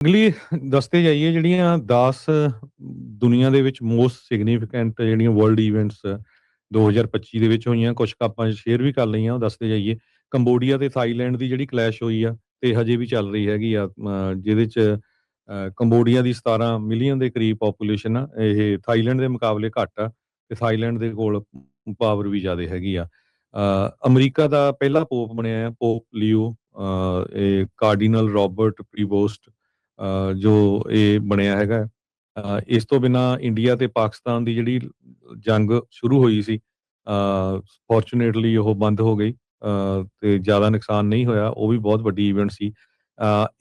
ਅਗਲੀ ਦੱਸਦੇ ਜਾਈਏ ਜਿਹੜੀਆਂ 10 ਦੁਨੀਆ ਦੇ ਵਿੱਚ ਮੋਸਟ ਸਿਗਨੀਫੀਕੈਂਟ ਜਿਹੜੀਆਂ ਵਰਲਡ ਇਵੈਂਟਸ 2025 ਦੇ ਵਿੱਚ ਹੋਈਆਂ, ਕੁਝ ਕੁ ਆਪਾਂ ਸ਼ੇਅਰ ਵੀ ਕਰ ਲਈਆਂ, ਉਹ ਦੱਸਦੇ ਜਾਈਏ। ਕੰਬੋਡੀਆ ਤੇ ਥਾਈਲੈਂਡ ਦੀ ਜਿਹੜੀ ਕਲੈਸ਼ ਹੋਈ ਆ ਤੇ ਹਜੇ ਵੀ ਚੱਲ ਰਹੀ ਹੈਗੀ ਆ, ਜਿਹਦੇ ਚ ਕੰਬੋਡੀਆ ਦੀ 17 ਮਿਲੀਅਨ ਦੇ ਕਰੀਬ ਪੋਪੂਲੇਸ਼ਨ ਆ। ਇਹ ਥਾਈਲੈਂਡ ਦੇ ਮੁਕਾਬਲੇ ਘੱਟ ਆ ਤੇ ਥਾਈਲੈਂਡ ਦੇ ਕੋਲ ਪਾਵਰ ਵੀ ਜ਼ਿਆਦਾ ਹੈਗੀ ਆ। ਅਮਰੀਕਾ ਦਾ ਪਹਿਲਾ ਪੋਪ ਬਣਿਆ ਆ ਪੋਪ ਲਿਓ, ਇਹ ਕਾਰਡੀਨਲ ਰੋਬਰਟ ਪ੍ਰੀਬੋਸਟ, ਜੋ ਇਹ ਬਣਿਆ ਹੈਗਾ। ਇਸ ਤੋਂ ਬਿਨਾਂ ਇੰਡੀਆ ਤੇ ਪਾਕਿਸਤਾਨ ਦੀ ਜਿਹੜੀ ਜੰਗ ਸ਼ੁਰੂ ਹੋਈ ਸੀ, ਫੋਰਚੂਨੇਟਲੀ ਉਹ ਬੰਦ ਹੋ ਗਈ ਤੇ ਜ਼ਿਆਦਾ ਨੁਕਸਾਨ ਨਹੀਂ ਹੋਇਆ। ਉਹ ਵੀ ਬਹੁਤ ਵੱਡੀ ਇਵੈਂਟ ਸੀ।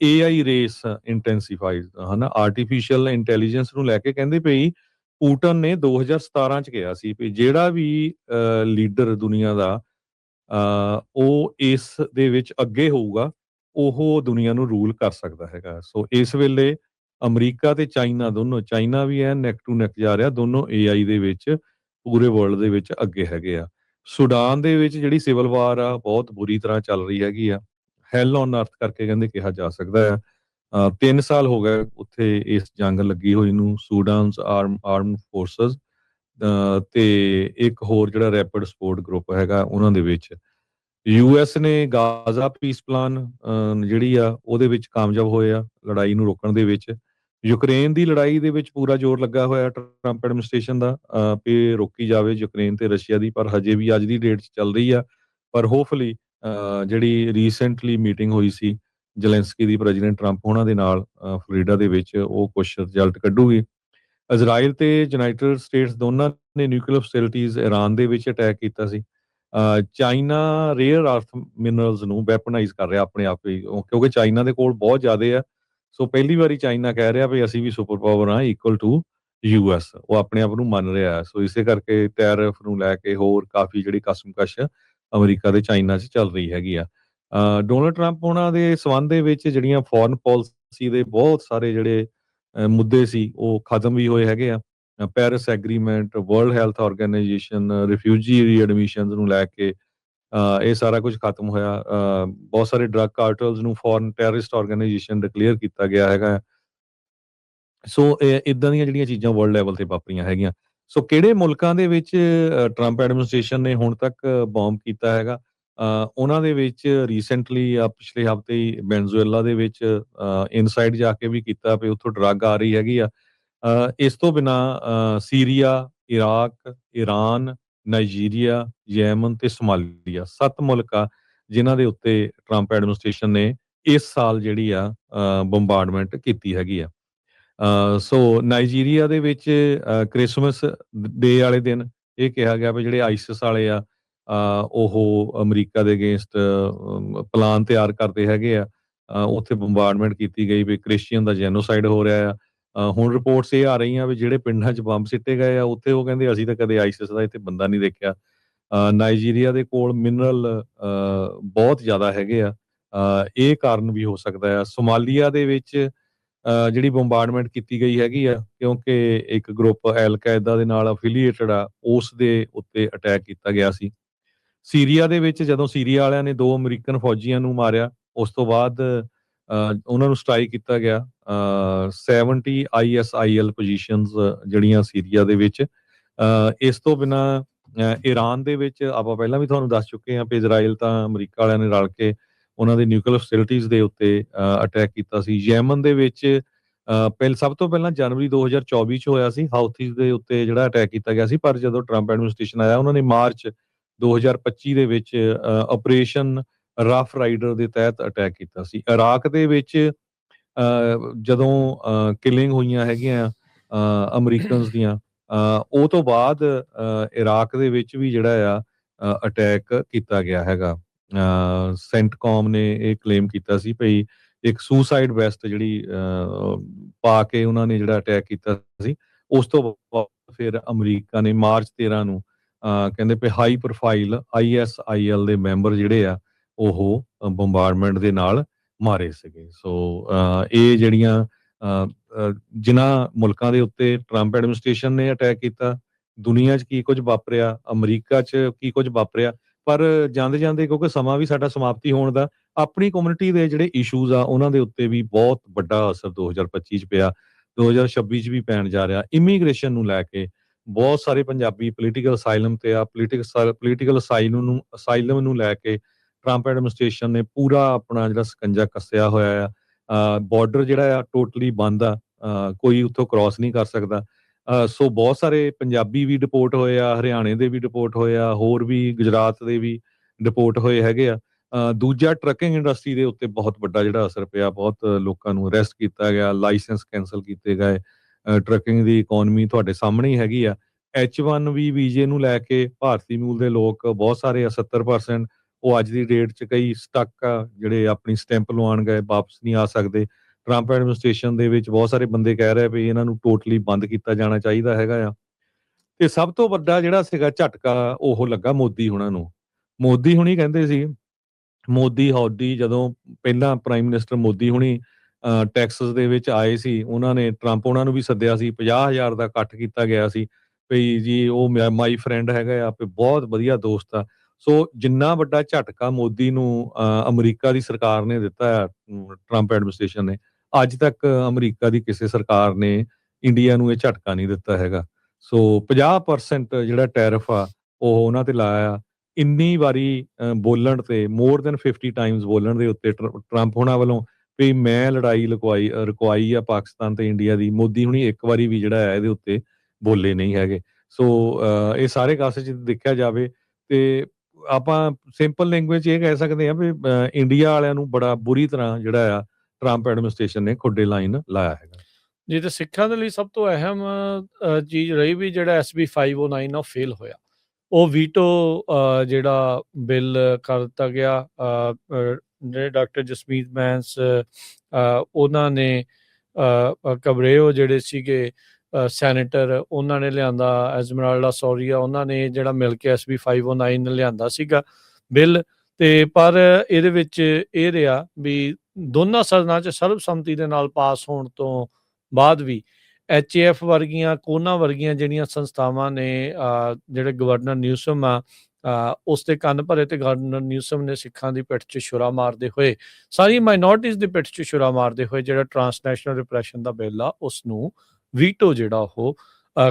AI ਰੇਸ ਇੰਟੈਂਸੀਫਾਈਡ, ਹਨਾ, ਆਰਟੀਫਿਸ਼ੀਅਲ ਇੰਟੈਲੀਜੈਂਸ ਨੂੰ ਲੈ ਕੇ ਕਹਿੰਦੇ ਪਈ ਪੂਟਨ ਨੇ 2017 ਚ ਕਿਹਾ ਸੀ ਵੀ ਜਿਹੜਾ ਵੀ ਲੀਡਰ ਦੁਨੀਆ ਦਾ ਉਹ ਇਸ ਦੇ ਵਿੱਚ ਅੱਗੇ ਹੋਊਗਾ ਉਹ ਦੁਨੀਆ ਨੂੰ ਰੂਲ ਕਰ ਸਕਦਾ ਹੈਗਾ। ਸੋ ਇਸ ਵੇਲੇ ਅਮਰੀਕਾ ਤੇ ਚਾਈਨਾ ਦੋਨੋਂ, ਚਾਈਨਾ ਵੀ ਹੈ ਨੈਕ ਟੂ ਨੈਕ ਜਾ ਰਿਹਾ, ਦੋਨੋਂ AI ਦੇ ਵਿੱਚ ਪੂਰੇ ਵਰਲਡ ਦੇ ਵਿੱਚ ਅੱਗੇ ਹੈਗੇ ਆ। ਸੁਡਾਨ ਦੇ ਵਿੱਚ ਜਿਹੜੀ ਸਿਵਲ ਵਾਰ ਆ ਬਹੁਤ ਬੁਰੀ ਤਰ੍ਹਾਂ ਚੱਲ ਰਹੀ ਹੈਗੀ ਆ, ਹੈਲ ਔਨ ਅਰਥ ਕਰਕੇ ਕਹਿੰਦੇ ਕਿਹਾ ਜਾ ਸਕਦਾ ਆ। 3 ਸਾਲ ਹੋ ਗਏ ਉੱਥੇ ਇਸ ਜੰਗ ਲੱਗੀ ਹੋਈ ਨੂੰ, ਸੂਡਾਨਸ ਆਰਮ ਫੋਰਸਸ ਤੇ ਇੱਕ ਹੋਰ ਜਿਹੜਾ ਰੈਪਿਡ ਸਪੋਰਟ ਗਰੁੱਪ ਹੈਗਾ ਉਹਨਾਂ ਦੇ ਵਿੱਚ। US ਨੇ ਗਾਜ਼ਾ ਪੀਸ ਪਲਾਨ ਜਿਹੜੀ ਆ ਉਹਦੇ ਵਿੱਚ ਕਾਮਯਾਬ ਹੋਏ ਆ ਲੜਾਈ ਨੂੰ ਰੋਕਣ ਦੇ ਵਿੱਚ। ਯੂਕਰੇਨ ਦੀ ਲੜਾਈ ਦੇ ਵਿੱਚ ਪੂਰਾ ਜ਼ੋਰ ਲੱਗਾ ਹੋਇਆ ਟਰੰਪ ਐਡਮਿਨਿਸਟ੍ਰੇਸ਼ਨ ਦਾ ਵੀ ਰੋਕੀ ਜਾਵੇ ਯੂਕਰੇਨ ਤੇ ਰਸ਼ੀਆ ਦੀ, ਪਰ ਹਜੇ ਵੀ ਅੱਜ ਦੀ ਡੇਟ 'ਚ ਚੱਲ ਰਹੀ ਆ। ਪਰ ਹੋਪਫੁਲੀ ਜਿਹੜੀ ਰੀਸੈਂਟਲੀ ਮੀਟਿੰਗ ਹੋਈ ਸੀ ਜ਼ੈਲੈਂਸਕੀ ਦੀ ਪ੍ਰੈਜ਼ੀਡੈਂਟ ਟਰੰਪ ਉਹਨਾਂ ਦੇ ਨਾਲ ਫਲੋਰੀਡਾ ਦੇ ਵਿੱਚ, ਉਹ ਕੁਛ ਰਿਜ਼ਲਟ ਕੱਢੂਗੀ। ਇਜ਼ਰਾਈਲ ਤੇ ਯੂਨਾਈਟਿਡ ਸਟੇਟਸ ਦੋਨਾਂ ਨੇ ਨਿਊਕਲੀਅਰ ਫੈਸਿਲਿਟੀਜ਼ ਇਰਾਨ ਦੇ ਵਿੱਚ ਅਟੈਕ ਕੀਤਾ ਸੀ। ਚਾਈਨਾ ਰੇਅਰ ਅਰਥ ਮਿਨਰਲਸ ਨੂੰ ਵੈਪਨਾਈਜ਼ ਕਰ ਰਿਹਾ ਆਪਣੇ ਆਪ ਹੀ, ਕਿਉਂਕਿ ਚਾਈਨਾ ਦੇ ਕੋਲ ਬਹੁਤ ਜ਼ਿਆਦੇ ਆ। ਸੋ ਪਹਿਲੀ ਵਾਰੀ ਚਾਈਨਾ ਕਹਿ ਰਿਹਾ ਵੀ ਅਸੀਂ ਵੀ ਸੁਪਰ ਪਾਵਰ ਹਾਂ ਇਕੁਅਲ ਟੂ US, ਉਹ ਆਪਣੇ ਆਪ ਨੂੰ ਮੰਨ ਰਿਹਾ ਹੈ। ਸੋ ਇਸੇ ਕਰਕੇ ਟੈਰਿਫ ਨੂੰ ਲੈ ਕੇ ਹੋਰ ਕਾਫੀ ਜਿਹੜੀ ਕਸ਼ਮਕਸ਼ ਅਮਰੀਕਾ ਤੇ ਚਾਈਨਾ 'ਚ ਚੱਲ ਰਹੀ ਹੈਗੀ ਆ। ਡੋਨਲਡ ਟਰੰਪ ਉਹਨਾਂ ਦੇ ਸੰਬੰਧ ਦੇ ਵਿੱਚ ਜਿਹੜੀਆਂ ਫੋਰਨ ਪਾਲਿਸੀ ਦੇ ਬਹੁਤ ਸਾਰੇ ਜਿਹੜੇ ਮੁੱਦੇ ਸੀ ਉਹ ਖਤਮ ਵੀ ਹੋਏ ਹੈਗੇ ਆ। Paris agreement, World Health Organization, refugee readmission ਨੂੰ ਲੈ ਕੇ ਇਹ ਸਾਰਾ ਕੁਝ ਖਤਮ ਹੋਇਆ। ਬਹੁਤ ਸਾਰੇ ਡਰੱਗ ਕਾਰਟਲਸ ਨੂੰ ਫੋਰਨ ਟੈਰਰਿਸਟ ਆਰਗੇਨਾਈਜੇਸ਼ਨ ਡਿਕਲੇਅਰ ਕੀਤਾ ਗਿਆ ਹੈਗਾ। ਸੋ ਇਦਾਂ ਦੀਆਂ ਜਿਹੜੀਆਂ ਚੀਜ਼ਾਂ ਵਰਲਡ ਲੈਵਲ ਤੇ ਵਾਪਰੀਆਂ ਹੈਗੀਆਂ। ਸੋ ਕਿਹੜੇ ਮੁਲਕਾਂ ਦੇ ਵਿੱਚ ਟਰੰਪ ਐਡਮਿਨਿਸਟ੍ਰੇਸ਼ਨ ਨੇ ਹੁਣ ਤੱਕ ਬੌਂਬ ਕੀਤਾ ਹੈਗਾ? ਉਹਨਾਂ ਦੇ ਵਿੱਚ ਰੀਸੈਂਟਲੀ ਪਿਛਲੇ ਹਫ਼ਤੇ ਹੀ ਵੈਨਜ਼ੂਏਲਾ ਦੇ ਵਿੱਚ ਇਨਸਾਈਡ ਜਾ ਕੇ ਵੀ ਕੀਤਾ ਵੀ ਉੱਥੋਂ ਡਰੱਗ ਆ ਰਹੀ ਹੈਗੀ ਆ। ਇਸ ਤੋਂ ਬਿਨਾਂ ਸੀਰੀਆ, ਇਰਾਕ, ਈਰਾਨ, ਨਾਈਜੀਰੀਆ, ਯੈਮਨ ਤੇ ਸੋਮਾਲੀਆ 7 ਮੁਲਕ ਆ ਜਿਨ੍ਹਾਂ ਦੇ ਉੱਤੇ ਟਰੰਪ ਐਡਮਿਨਿਸਟ੍ਰੇਸ਼ਨ ਨੇ ਇਸ ਸਾਲ ਜਿਹੜੀ ਆ ਬੰਬਾਰਡਮੈਂਟ ਕੀਤੀ ਹੈਗੀ ਆ। ਸੋ ਨਾਈਜੀਰੀਆ ਦੇ ਵਿੱਚ ਕ੍ਰਿਸਮਸ ਡੇ ਵਾਲੇ ਦਿਨ ਇਹ ਕਿਹਾ ਗਿਆ ਵੀ ਜਿਹੜੇ ਆਈਸਿਸ ਵਾਲੇ ਆ ਉਹ ਅਮਰੀਕਾ ਦੇ ਅਗੇਂਸਟ ਪਲਾਨ ਤਿਆਰ ਕਰਦੇ ਹੈਗੇ ਆ। ਉੱਥੇ ਬੰਬਾਰਡਮੈਂਟ ਕੀਤੀ ਗਈ ਵੀ ਕ੍ਰਿਸਚੀਅਨ ਦਾ ਜੈਨੋਸਾਈਡ ਹੋ ਰਿਹਾ ਆ। ਹੁਣ ਰਿਪੋਰਟਸ ਇਹ ਆ ਰਹੀਆਂ ਵੀ ਜਿਹੜੇ ਪਿੰਡਾਂ 'ਚ ਬੰਬ ਸਿੱਟੇ ਗਏ ਆ ਉੱਥੇ ਉਹ ਕਹਿੰਦੇ ਅਸੀਂ ਤਾਂ ਕਦੇ ਆਈਸਿਸ ਦਾ ਇੱਥੇ ਬੰਦਾ ਨਹੀਂ ਦੇਖਿਆ। ਨਾਈਜੀਰੀਆ ਦੇ ਕੋਲ ਮਿਨਰਲ ਬਹੁਤ ਜ਼ਿਆਦਾ ਹੈਗੇ ਆ, ਇਹ ਕਾਰਨ ਵੀ ਹੋ ਸਕਦਾ ਆ। ਸੋਮਾਲੀਆ ਦੇ ਵਿੱਚ ਜਿਹੜੀ ਬੰਬਾਰਡਮੈਂਟ ਕੀਤੀ ਗਈ ਹੈਗੀ ਆ ਕਿਉਂਕਿ ਇੱਕ ਗਰੁੱਪ ਅਲ ਕਾਇਦਾ ਦੇ ਨਾਲ ਅਫੀਲੀਏਟਡ ਆ, ਉਸ ਦੇ ਉੱਤੇ ਅਟੈਕ ਕੀਤਾ ਗਿਆ ਸੀ। ਸੀਰੀਆ ਦੇ ਵਿੱਚ ਜਦੋਂ ਸੀਰੀਆ ਵਾਲਿਆਂ ਨੇ 2 ਅਮਰੀਕਨ ਫੌਜੀਆਂ ਨੂੰ ਮਾਰਿਆ, ਉਸ ਤੋਂ ਬਾਅਦ ਉਹਨਾਂ ਨੂੰ ਸਟ੍ਰਾਈਕ ਕੀਤਾ ਗਿਆ 70 ISIL ਪੋਜੀਸ਼ਨਸ ਜਿਹੜੀਆਂ ਸੀਰੀਆ ਦੇ ਵਿੱਚ। ਇਸ ਤੋਂ ਬਿਨਾਂ ਈਰਾਨ ਦੇ ਵਿੱਚ ਆਪਾਂ ਪਹਿਲਾਂ ਵੀ ਤੁਹਾਨੂੰ ਦੱਸ ਚੁੱਕੇ ਹਾਂ ਕਿ ਇਜ਼ਰਾਈਲ ਤਾਂ ਅਮਰੀਕਾ ਵਾਲਿਆਂ ਨੇ ਰਲ ਕੇ ਉਹਨਾਂ ਦੇ ਨਿਊਕਲੀਅਰ ਫੈਸਿਲਿਟੀਜ਼ ਦੇ ਉੱਤੇ ਅਟੈਕ ਕੀਤਾ ਸੀ। ਯੈਮਨ ਦੇ ਵਿੱਚ ਸਭ ਤੋਂ ਪਹਿਲਾਂ ਜਨਵਰੀ 2024 ਚ ਹੋਇਆ ਸੀ, ਹਾਊਥੀਜ਼ ਦੇ ਉੱਤੇ ਜਿਹੜਾ ਅਟੈਕ ਕੀਤਾ ਗਿਆ ਸੀ। ਪਰ ਜਦੋਂ ਟਰੰਪ ਐਡਮਿਨਿਸਟ੍ਰੇਸ਼ਨ ਆਇਆ ਉਹਨਾਂ ਨੇ ਮਾਰਚ 2025 ਦੇ ਵਿੱਚ ਆਪਰੇਸ਼ਨ ਰਫ ਰਾਈਡਰ ਦੇ ਤਹਿਤ ਅਟੈਕ ਕੀਤਾ ਸੀ। ਇਰਾਕ ਦੇ ਵਿੱਚ ਜਦੋਂ ਕਿਲਿੰਗ ਹੋਈਆਂ ਹੈਗੀਆਂ ਅਮਰੀਕਨਸ ਦੀਆਂ, ਉਹ ਤੋਂ ਬਾਅਦ ਇਰਾਕ ਦੇ ਵਿੱਚ ਵੀ ਜਿਹੜਾ ਆ ਅਟੈਕ ਕੀਤਾ ਗਿਆ ਹੈਗਾ। ਸੈਂਟਕੋਮ ਨੇ ਇਹ ਕਲੇਮ ਕੀਤਾ ਸੀ ਭਈ ਇੱਕ ਸੁਸਾਈਡ ਵੈਸਟ ਜਿਹੜੀ ਪਾ ਕੇ ਉਹਨਾਂ ਨੇ ਜਿਹੜਾ ਅਟੈਕ ਕੀਤਾ ਸੀ। ਉਸ ਤੋਂ ਬਾਅਦ ਫਿਰ ਅਮਰੀਕਾ ਨੇ ਮਾਰਚ 13 ਨੂੰ ਕਹਿੰਦੇ ਵੀ ਹਾਈ ਪ੍ਰੋਫਾਈਲ ISIL ਦੇ ਮੈਂਬਰ ਜਿਹੜੇ ਆ ਉਹ ਬੰਬਾਰਡਮੈਂਟ ਦੇ ਨਾਲ ਮਾਰੇ ਸੀਗੇ। ਸੋ ਇਹ ਜਿਹੜੀਆਂ ਜਿਨ੍ਹਾਂ ਮੁਲਕਾਂ ਦੇ ਉੱਤੇ ਟਰੰਪ ਐਡਮਿਨਿਸਟ੍ਰੇਸ਼ਨ ਨੇ ਅਟੈਕ ਕੀਤਾ, ਦੁਨੀਆ 'ਚ ਕੀ ਕੁਝ ਵਾਪਰਿਆ, ਅਮਰੀਕਾ 'ਚ ਕੀ ਕੁਝ ਵਾਪਰਿਆ। ਪਰ ਜਾਂਦੇ ਜਾਂਦੇ ਕਿਉਂਕਿ ਸਮਾਂ ਵੀ ਸਾਡਾ ਸਮਾਪਤੀ ਹੋਣ ਦਾ, ਆਪਣੀ ਕਮਿਊਨਿਟੀ ਦੇ ਜਿਹੜੇ ਇਸ਼ੂਜ਼ ਆ ਉਹਨਾਂ ਦੇ ਉੱਤੇ ਵੀ ਬਹੁਤ ਵੱਡਾ ਅਸਰ 2025 'ਚ ਪਿਆ, 2026 'ਚ ਵੀ ਪੈਣ ਜਾ ਰਿਹਾ। ਇਮੀਗ੍ਰੇਸ਼ਨ ਨੂੰ ਲੈ ਕੇ ਬਹੁਤ ਸਾਰੇ ਪੰਜਾਬੀ ਪੋਲੀਟੀਕਲ ਅਸਾਈਲਮ ਤੇ ਆ, ਪੋਲੀਟੀਕਲ ਅਸਾਈਲਮ ਨੂੰ ਲੈ ਕੇ ਟਰੰਪ ਐਡਮਿਨਿਸਟ੍ਰੇਸ਼ਨ ਨੇ ਪੂਰਾ ਆਪਣਾ ਜਿਹੜਾ ਸਕੰਜਾ ਕੱਸਿਆ ਹੋਇਆ ਆ। ਬਾਰਡਰ ਜਿਹੜਾ ਆ ਟੋਟਲੀ ਬੰਦ ਆ, ਕੋਈ ਉੱਥੋਂ ਕ੍ਰਾਸ ਨਹੀਂ ਕਰ ਸਕਦਾ। ਸੋ ਬਹੁਤ ਸਾਰੇ ਪੰਜਾਬੀ ਵੀ ਡਿਪੋਰਟ ਹੋਏ ਆ, ਹਰਿਆਣੇ ਦੇ ਵੀ ਡਿਪੋਰਟ ਹੋਏ ਆ, ਹੋਰ ਵੀ ਗੁਜਰਾਤ ਦੇ ਵੀ ਡਿਪੋਰਟ ਹੋਏ ਹੈਗੇ ਆ। ਦੂਜਾ ਟਰੱਕਿੰਗ ਇੰਡਸਟਰੀ ਦੇ ਉੱਤੇ ਬਹੁਤ ਵੱਡਾ ਜਿਹੜਾ ਅਸਰ ਪਿਆ, ਬਹੁਤ ਲੋਕਾਂ ਨੂੰ ਅਰੈਸਟ ਕੀਤਾ ਗਿਆ, ਲਾਇਸੈਂਸ ਕੈਂਸਲ ਕੀਤੇ ਗਏ। ਟਰੱਕਿੰਗ ਦੀ ਇਕੋਨਮੀ ਤੁਹਾਡੇ ਸਾਹਮਣੇ ਹੀ ਹੈਗੀ ਆ। H1B ਵੀਜ਼ੇ ਨੂੰ ਲੈ ਕੇ ਭਾਰਤੀ ਮੂਲ ਦੇ ਲੋਕ ਬਹੁਤ ਸਾਰੇ ਆ, 70% ਉਹ ਅੱਜ ਦੀ ਡੇਟ 'ਚ ਕਈ ਸਟਕ ਆ, ਜਿਹੜੇ ਆਪਣੀ ਸਟੈਂਪ ਲਵਾਉਣ ਗਏ ਵਾਪਸ ਨਹੀਂ ਆ ਸਕਦੇ। ਟਰੰਪ ਐਡਮਿਨਿਸਟ੍ਰੇਸ਼ਨ ਦੇ ਵਿੱਚ ਬਹੁਤ ਸਾਰੇ ਬੰਦੇ ਕਹਿ ਰਹੇ ਵੀ ਇਹਨਾਂ ਨੂੰ ਟੋਟਲੀ ਬੰਦ ਕੀਤਾ ਜਾਣਾ ਚਾਹੀਦਾ ਹੈਗਾ ਆ। ਤੇ ਸਭ ਤੋਂ ਵੱਡਾ ਜਿਹੜਾ ਸੀਗਾ ਝਟਕਾ ਉਹ ਲੱਗਾ ਮੋਦੀ ਹੁਣਾਂ ਨੂੰ। ਮੋਦੀ ਹੁਣੀ ਕਹਿੰਦੇ ਸੀ, ਮੋਦੀ ਹੌਡੀ ਜਦੋਂ ਪਹਿਲਾਂ ਪ੍ਰਾਈਮ ਮਿਨਿਸਟਰ ਮੋਦੀ ਹੁਣੀ ਟੈਕਸਸ ਦੇ ਵਿੱਚ ਆਏ ਸੀ, ਉਹਨਾਂ ਨੇ ਟਰੰਪ ਉਹਨਾਂ ਨੂੰ ਵੀ ਸੱਦਿਆ ਸੀ, 50,000 ਦਾ ਇਕੱਠ ਕੀਤਾ ਗਿਆ ਸੀ ਵੀ ਜੀ ਉਹ ਮਾਈ ਫਰੈਂਡ ਹੈਗਾ ਆ, ਵੀ ਬਹੁਤ ਵਧੀਆ ਦੋਸਤ ਆ। ਸੋ ਜਿੰਨਾ ਵੱਡਾ ਝਟਕਾ ਮੋਦੀ ਨੂੰ ਅਮਰੀਕਾ ਦੀ ਸਰਕਾਰ ਨੇ ਦਿੱਤਾ ਆ, ਟਰੰਪ ਐਡਮਿਨਿਸਟ੍ਰੇਸ਼ਨ ਨੇ, ਅੱਜ ਤੱਕ ਅਮਰੀਕਾ ਦੀ ਕਿਸੇ ਸਰਕਾਰ ਨੇ ਇੰਡੀਆ ਨੂੰ ਇਹ ਝਟਕਾ ਨਹੀਂ ਦਿੱਤਾ ਹੈਗਾ। ਸੋ 50% ਜਿਹੜਾ ਟੈਰਿਫ ਆ ਉਹ ਉਹਨਾਂ ਤੇ ਲਾਇਆ ਆ। ਇੰਨੀ ਵਾਰੀ ਬੋਲਣ ਤੇ ਮੋਰ ਦੈਨ 50 ਟਾਈਮਸ ਬੋਲਣ ਦੇ ਉੱਤੇ ਟਰੰਪ ਹੋਣਾ ਵੱਲੋਂ ਵੀ ਮੈਂ ਲੜਾਈ ਰੁਕਵਾਈ ਆ ਪਾਕਿਸਤਾਨ ਤੇ ਇੰਡੀਆ ਦੀ, ਮੋਦੀ ਹੁਣੀ ਇੱਕ ਵਾਰੀ ਵੀ ਜਿਹੜਾ ਹੈ ਇਹਦੇ ਉੱਤੇ ਬੋਲੇ ਨਹੀਂ ਹੈਗੇ। ਸੋ ਇਹ ਸਾਰੇ ਕਾਸੇ 'ਚ ਦੇਖਿਆ ਜਾਵੇ ਤੇ ਆਪਾਂ ਸਿੰਪਲ ਲੈਂਗੁਏਜ 'ਚ ਇਹ ਕਹਿ ਸਕਦੇ ਹਾਂ ਵੀ ਇੰਡੀਆ ਵਾਲਿਆਂ ਨੂੰ ਬੜਾ ਬੁਰੀ ਤਰ੍ਹਾਂ ਜਿਹੜਾ ਆ ਟਰੰਪ ਐਡਮਿਨਿਸਟ੍ਰੇਸ਼ਨ ਨੇ ਖੁੱਡੇ ਲਾਈਨ ਲਾਇਆ ਹੈਗਾ। ਜੀ, ਤੇ ਸਿੱਖਾਂ ਦੇ ਲਈ ਸਭ ਤੋਂ ਅਹਿਮ ਚੀਜ਼ ਰਹੀ ਵੀ ਜਿਹੜਾ SB 509 ਉਹ ਫੇਲ ਹੋਇਆ। ਉਹ ਵੀਟੋ ਜਿਹੜਾ ਬਿੱਲ ਕਰ ਦਿੱਤਾ ਗਿਆ। ਜਿਹੜੇ ਡਾਕਟਰ ਜਸਮੀਤ ਬੈਂਸ ਉਹਨਾਂ ਨੇ ਕਬਰੇਓ ਜਿਹੜੇ ਸੀਗੇ ਸੈਨੇਟਰ, ਉਹਨਾਂ ਨੇ ਲਿਆਂਦਾ, ਐਜ਼ਮਰਾਲਡਾ ਸੌਰੀਆ ਉਹਨਾਂ ਨੇ ਜਿਹੜਾ ਮਿਲ ਕੇ SB 509 ਲਿਆਂਦਾ ਸੀਗਾ ਬਿੱਲ। ਤੇ ਪਰ ਇਹਦੇ ਵਿੱਚ ਇਹ ਰਿਹਾ ਵੀ ਦੋਨਾਂ ਸਦਨਾਂ 'ਚ ਸਰਬਸੰਮਤੀ ਦੇ ਨਾਲ ਪਾਸ ਹੋਣ ਤੋਂ ਬਾਅਦ ਵੀ HAF ਵਰਗੀਆਂ, ਕੋਨਾ ਵਰਗੀਆਂ ਜਿਹੜੀਆਂ ਸੰਸਥਾਵਾਂ ਨੇ, ਜਿਹੜੇ ਗਵਰਨਰ ਨਿਊਸਮ ਆ ਉਸ ਦੇ ਕੰਨ ਭਰੇ, ਤੇ ਗਵਰਨਰ ਨਿਊਸਮ ਨੇ ਸਿੱਖਾਂ ਦੀ ਪਿੱਠ 'ਚ ਛੁਰਾ ਮਾਰਦੇ ਹੋਏ, ਸਾਰੀ ਮਾਈਨੋਰਟੀਜ਼ ਦੀ ਪਿੱਠ 'ਚ ਛੁਰਾ ਮਾਰਦੇ ਹੋਏ ਜਿਹੜਾ ਟਰਾਂਸਨੈਸ਼ਨਲ ਰਿਪਰੈਸ਼ਨ ਦਾ ਬਿੱਲ ਆ ਉਸ ਨੂੰ ਵੀਟੋ ਜਿਹੜਾ ਉਹ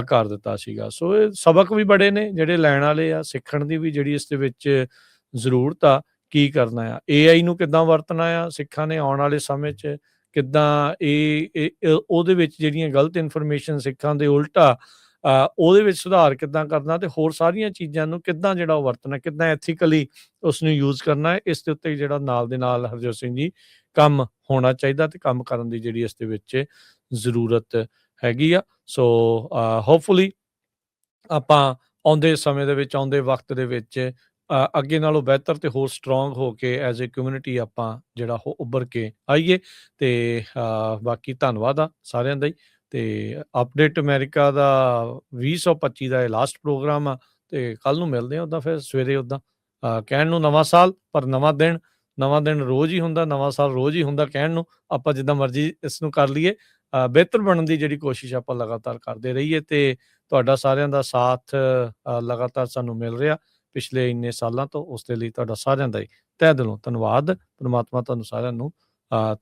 ਕਰ ਦਿੱਤਾ ਸੀਗਾ। ਸੋ ਇਹ ਸਬਕ ਵੀ ਬੜੇ ਨੇ ਜਿਹੜੇ ਲੈਣ ਵਾਲੇ ਆ, ਸਿੱਖਣ ਦੀ ਵੀ ਜਿਹੜੀ ਇਸ ਦੇ ਵਿੱਚ ਜ਼ਰੂਰਤ ਆ। ਕੀ ਕਰਨਾ ਆ, AI ਨੂੰ ਕਿੱਦਾਂ ਵਰਤਣਾ ਆ ਸਿੱਖਾਂ ਨੇ ਆਉਣ ਵਾਲੇ ਸਮੇਂ 'ਚ, ਕਿੱਦਾਂ ਉਹਦੇ ਵਿੱਚ ਜਿਹੜੀਆਂ ਗਲਤ ਇਨਫੋਰਮੇਸ਼ਨ ਸਿੱਖਾਂ ਦੇ ਉਲਟਾ ਉਹਦੇ ਵਿੱਚ ਸੁਧਾਰ ਕਿੱਦਾਂ ਕਰਨਾ, ਤੇ ਹੋਰ ਸਾਰੀਆਂ ਚੀਜ਼ਾਂ ਨੂੰ ਕਿੱਦਾਂ ਜਿਹੜਾ ਉਹ ਵਰਤਣਾ, ਕਿੱਦਾਂ ਐਥੀਕਲੀ ਉਸ ਨੂੰ ਯੂਜ਼ ਕਰਨਾ ਹੈ, ਇਸ ਦੇ ਉੱਤੇ ਜਿਹੜਾ ਨਾਲ ਦੇ ਨਾਲ ਹਰਜੋਤ ਸਿੰਘ ਜੀ ਕੰਮ ਹੋਣਾ ਚਾਹੀਦਾ ਤੇ ਕੰਮ ਕਰਨ ਦੀ ਜਿਹੜੀ ਇਸ ਦੇ ਵਿੱਚ ਜ਼ਰੂਰਤ ਹੈਗੀ ਆ। ਸੋ ਹੋਪਫੁਲੀ ਆਪਾਂ ਆਉਂਦੇ ਸਮੇਂ ਦੇ ਵਿੱਚ, ਆਉਂਦੇ ਵਕਤ ਦੇ ਵਿੱਚ ਅੱਗੇ ਨਾਲੋਂ ਬਿਹਤਰ ਤੇ ਹੋਰ ਸਟਰੋਂਗ ਹੋ ਕੇ ਐਜ਼ ਏ ਕਮਿਊਨਿਟੀ ਆਪਾਂ ਜਿਹੜਾ ਉਹ ਉੱਭਰ ਕੇ ਆਈਏ। ਤੇ ਬਾਕੀ ਧੰਨਵਾਦ ਆ ਸਾਰਿਆਂ ਦਾ ਹੀ। ਤੇ ਅਪਡੇਟ ਅਮਰੀਕਾ ਦਾ 2025 ਦਾ ਇਹ ਲਾਸਟ ਪ੍ਰੋਗਰਾਮ ਆ, ਤੇ ਕੱਲ ਨੂੰ ਮਿਲਦੇ ਹਾਂ ਉੱਦਾਂ ਫਿਰ ਸਵੇਰੇ। ਉੱਦਾਂ ਕਹਿਣ ਨੂੰ ਨਵਾਂ ਸਾਲ, ਪਰ ਨਵਾਂ ਦਿਨ ਰੋਜ਼ ਹੀ ਹੁੰਦਾ, ਨਵਾਂ ਸਾਲ ਰੋਜ਼ ਹੀ ਹੁੰਦਾ। ਕਹਿਣ ਨੂੰ ਆਪਾਂ ਜਿੱਦਾਂ ਮਰਜ਼ੀ ਇਸ ਨੂੰ ਕਰ ਲਈਏ, ਬਿਹਤਰ ਬਣਨ ਦੀ ਜਿਹੜੀ ਕੋਸ਼ਿਸ਼ ਆਪਾਂ ਲਗਾਤਾਰ ਕਰਦੇ ਰਹੀਏ। ਤੇ ਤੁਹਾਡਾ ਸਾਰਿਆਂ ਦਾ ਸਾਥ ਲਗਾਤਾਰ ਸਾਨੂੰ ਮਿਲ ਰਿਹਾ ਪਿਛਲੇ ਇੰਨੇ ਸਾਲਾਂ ਤੋਂ, ਉਸ ਦੇ ਲਈ ਤੁਹਾਡਾ ਸਾਰਿਆਂ ਦਾ ਹੀ ਤਹਿ ਦਿਲੋਂ ਧੰਨਵਾਦ। ਪਰਮਾਤਮਾ ਤੁਹਾਨੂੰ ਸਾਰਿਆਂ ਨੂੰ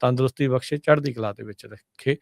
ਤੰਦਰੁਸਤੀ ਬਖਸ਼ੇ, ਚੜ੍ਹਦੀ ਕਲਾ ਦੇ ਵਿੱਚ ਰੱਖੇ।